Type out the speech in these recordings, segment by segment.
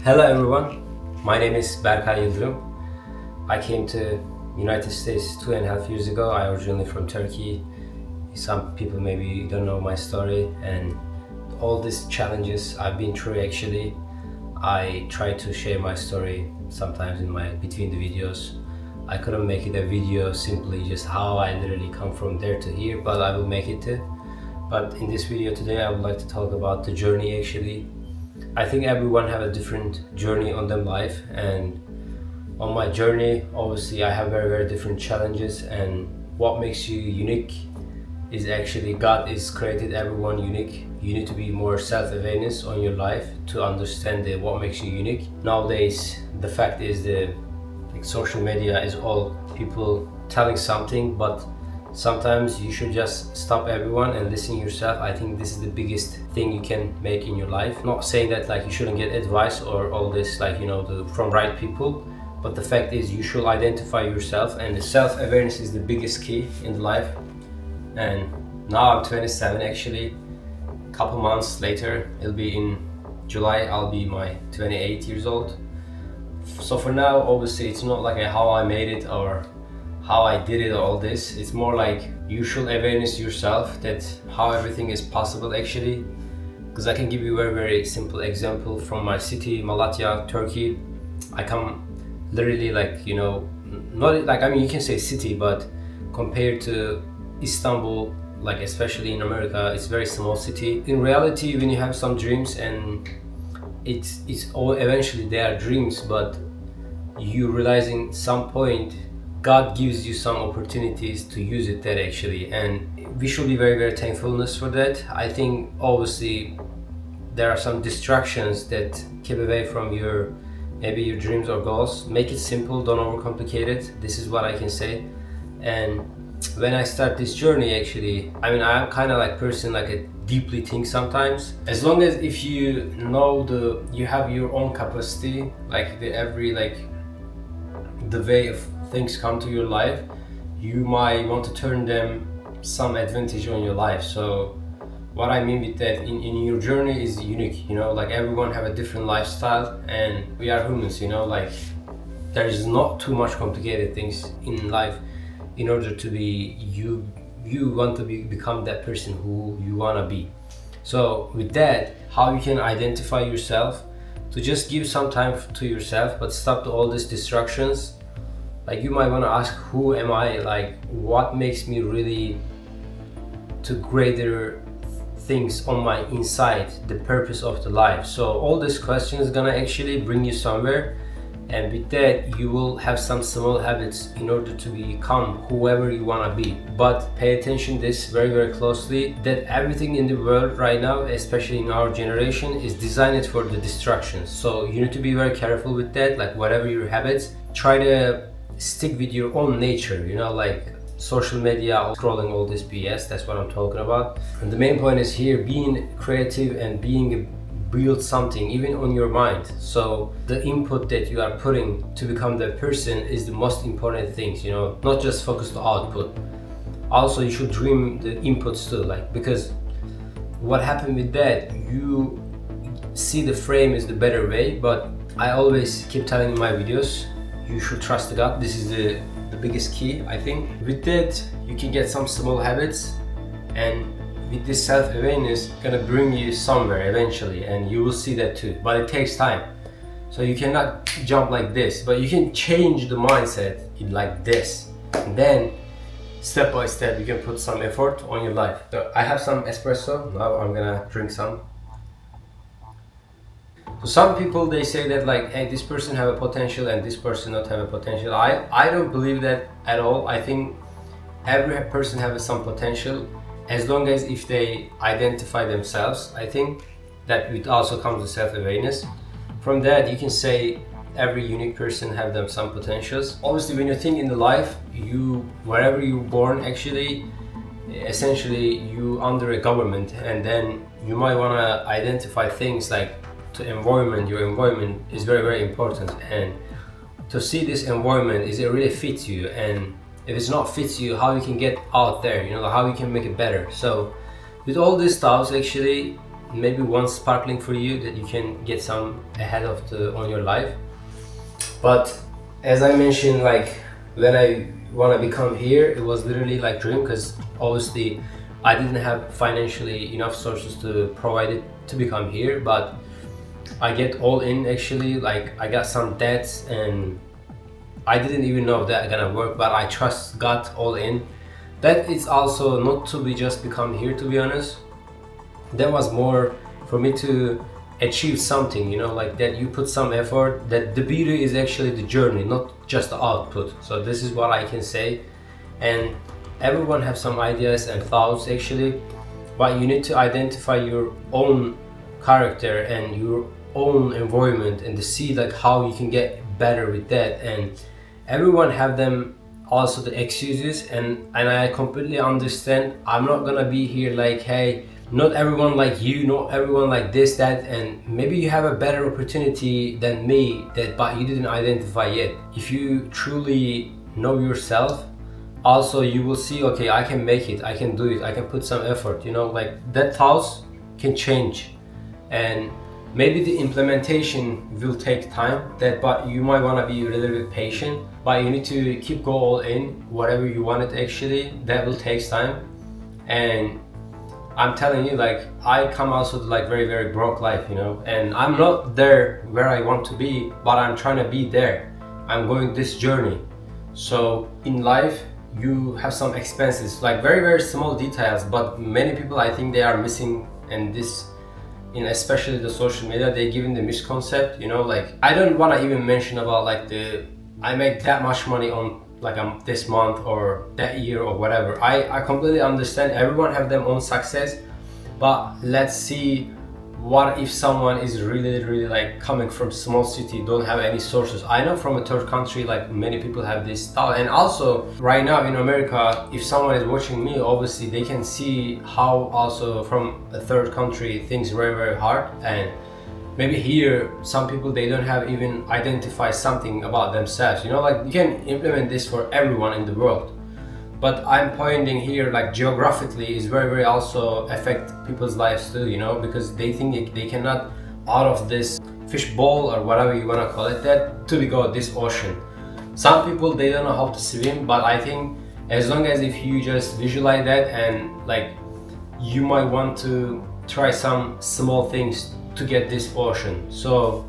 Hello everyone, my name is Berkay Yıldırım. I came to United States 2.5 years ago. I originally from Turkey. Some people maybe don't know my story and all these challenges I've been through actually. I try to share my story sometimes in between the videos. I couldn't make it a video simply just how I literally come from there to here, but I will make it too. But in this video today I would like to talk about the journey actually. I think everyone have a different journey on their life, and on my journey obviously I have very different challenges, and what makes you unique is actually God is created everyone unique. You need to be more self-awareness on your life to understand what makes you unique. Nowadays the fact is social media is all people telling something, but sometimes you should just stop everyone and listen yourself. I think this is the biggest thing you can make in your life. Not saying that like you shouldn't get advice or all this from right people, but the fact is you should identify yourself, and the self-awareness is the biggest key in life. And now I'm 27 actually. A couple months later, it'll be in July, I'll be my 28 years old. So for now, obviously it's not like how I made it or how I did it or all this. It's more like you should awareness yourself that how everything is possible actually. Because I can give you a very simple example from my city, Malatya, Turkey. I come literally not like, I mean you can say city, but compared to Istanbul, like especially in America, it's very small city. In reality, when you have some dreams, and it's all eventually they are dreams, but you realizing some point God gives you some opportunities to use it there actually, and we should be very thankfulness for that. I think obviously there are some distractions that keep away from your dreams or goals. Make it simple, don't overcomplicate it. This is what I can say. And when I start this journey actually, I mean I'm kind of like person like a deeply think sometimes. As long as if you know you have your own capacity, like the way of things come to your life, you might want to turn them some advantage on your life. So what I mean with that, in your journey is unique, like everyone have a different lifestyle, and we are humans, like there is not too much complicated things in life. In order to be you want to become that person who you want to be. So with that, how you can identify yourself, to just give some time to yourself, but stop all these distractions. Like you might want to ask, who am I? Like what makes me really to greater things on my inside, the purpose of the life. So all these questions gonna actually bring you somewhere, and with that you will have some small habits in order to become whoever you want to be. But pay attention this very closely, that everything in the world right now, especially in our generation, is designed for the distractions. So you need to be very careful with that. Like whatever your habits, try to stick with your own nature, like social media, scrolling, all this BS, that's what I'm talking about. And the main point is here being creative and build something even on your mind. So the input that you are putting to become that person is the most important things, not just focus on output. Also you should dream the inputs too, like, because what happened with that, you see the frame is the better way. But I always keep telling in my videos, you should trust the God. This is the biggest key, I think. With that you can get some small habits, and with this self-awareness gonna bring you somewhere eventually, and you will see that too. But it takes time, so you cannot jump like this, but you can change the mindset like this, and then step by step you can put some effort on your life. So I have some espresso now, I'm gonna drink some. So some people they say that like, hey, this person have a potential and this person not have a potential. I don't believe that at all. I think every person has some potential, as long as if they identify themselves. I think that it also comes with self-awareness. From that you can say every unique person have them some potentials. Obviously when you think in the life, wherever you're born actually, essentially you under a government, and then you might want to identify things like to environment. Your environment is very important, and to see this environment, is it really fits you, and if it's not fits you, how you can get out there, how you can make it better. So with all these stuffs actually, maybe one sparkling for you that you can get some ahead of on your life. But as I mentioned, like when I want to become here, it was literally like dream, because obviously I didn't have financially enough sources to provide it to become here, but I get all in actually. Like I got some debts and I didn't even know if that gonna work, but I trust God all in. That is also not to be just become here, to be honest. That was more for me to achieve something, you know, like that you put some effort, that the beauty is actually the journey, not just the output. So this is what I can say. And everyone have some ideas and thoughts actually, but you need to identify your own character and your own environment and to see like how you can get better with that. And everyone have them also the excuses, and I completely understand. I'm not gonna be here like, hey, not everyone like you, not everyone like this, that, and maybe you have a better opportunity than me, that but you didn't identify yet. If you truly know yourself, also you will see, okay, I can make it, I can do it, I can put some effort, you know, like that thoughts can change. And maybe the implementation will take time, that but you might want to be a little bit patient, but you need to keep go all in whatever you want it actually. That will take time. And I'm telling you, like I come also to like very, very broke life, you know, and I'm not there where I want to be, but I'm trying to be there. I'm going this journey. So in life you have some expenses, like very, very small details, but many people I think they are missing. And this, in especially the social media, they give in the misconcept, you know, like I don't want to even mention about like the I make that much money on like this month or that year or whatever. I completely understand, everyone have their own success, but let's see, what if someone is really, really like coming from small city, don't have any sources. I know from a third country, like many people have this thought. And also right now in America, if someone is watching me, obviously they can see how also from a third country things very, very hard. And maybe here some people, they don't have even identify something about themselves, you know, like you can implement this for everyone in the world. But I'm pointing here like geographically is very, very also affect people's lives too, you know, because they think they cannot out of this fish bowl or whatever you want to call it, that to go this ocean. Some people, they don't know how to swim, but I think as long as if you just visualize that, and like you might want to try some small things to get this ocean. So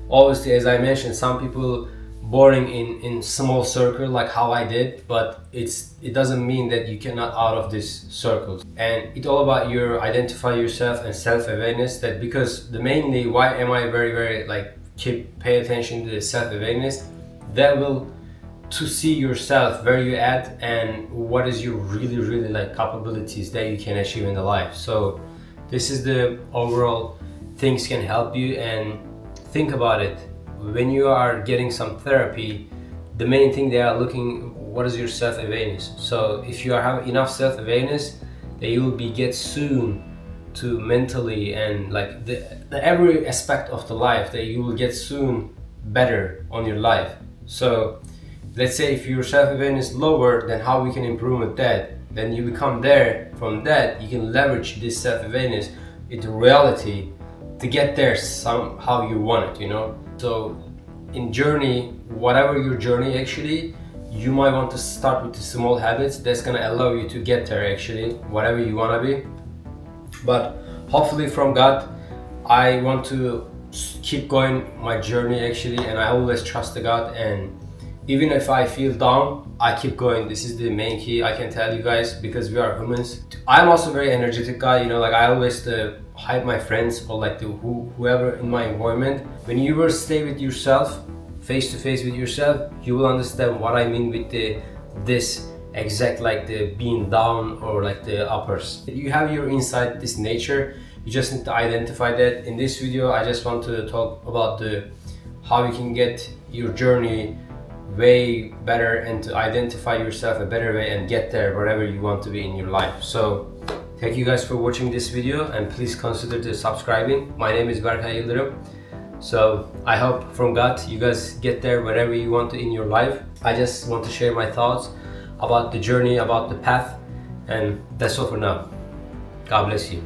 obviously, as I mentioned, some people boring in small circle like how I did, but it doesn't mean that you cannot out of this circle. And it's all about your identify yourself and self-awareness. That because the mainly why am I very, very like pay attention to the self-awareness, that will to see yourself where you at and what is your really, really like capabilities that you can achieve in the life. So this is the overall things can help you. And think about it, when you are getting some therapy, the main thing they are looking, what is your self-awareness. So if you have enough self-awareness, that you will be get soon to mentally and like the every aspect of the life, that you will get soon better on your life. So let's say if your self-awareness lower, then how we can improve with that, then you become there. From that you can leverage this self-awareness into reality to get there somehow you want it, you know. So in journey, whatever your journey actually, you might want to start with the small habits that's gonna allow you to get there actually, whatever you wanna be. But hopefully from God, I want to keep going my journey actually, and I always trust the God. And even if I feel down, I keep going. This is the main key I can tell you guys, because we are humans. I'm also very energetic guy, you know, like I always hype my friends or like whoever in my environment. When you will stay with yourself, face to face with yourself, you will understand what I mean with this exact like the being down or like the uppers. You have your inside this nature, you just need to identify that. In this video I just want to talk about how you can get your journey way better and to identify yourself a better way and get there wherever you want to be in your life. So thank you guys for watching this video, and please consider to subscribing. My name is Berkay Yıldırım. So I hope from God you guys get there wherever you want to in your life. I just want to share my thoughts about the journey, about the path, and that's all for now. God bless you.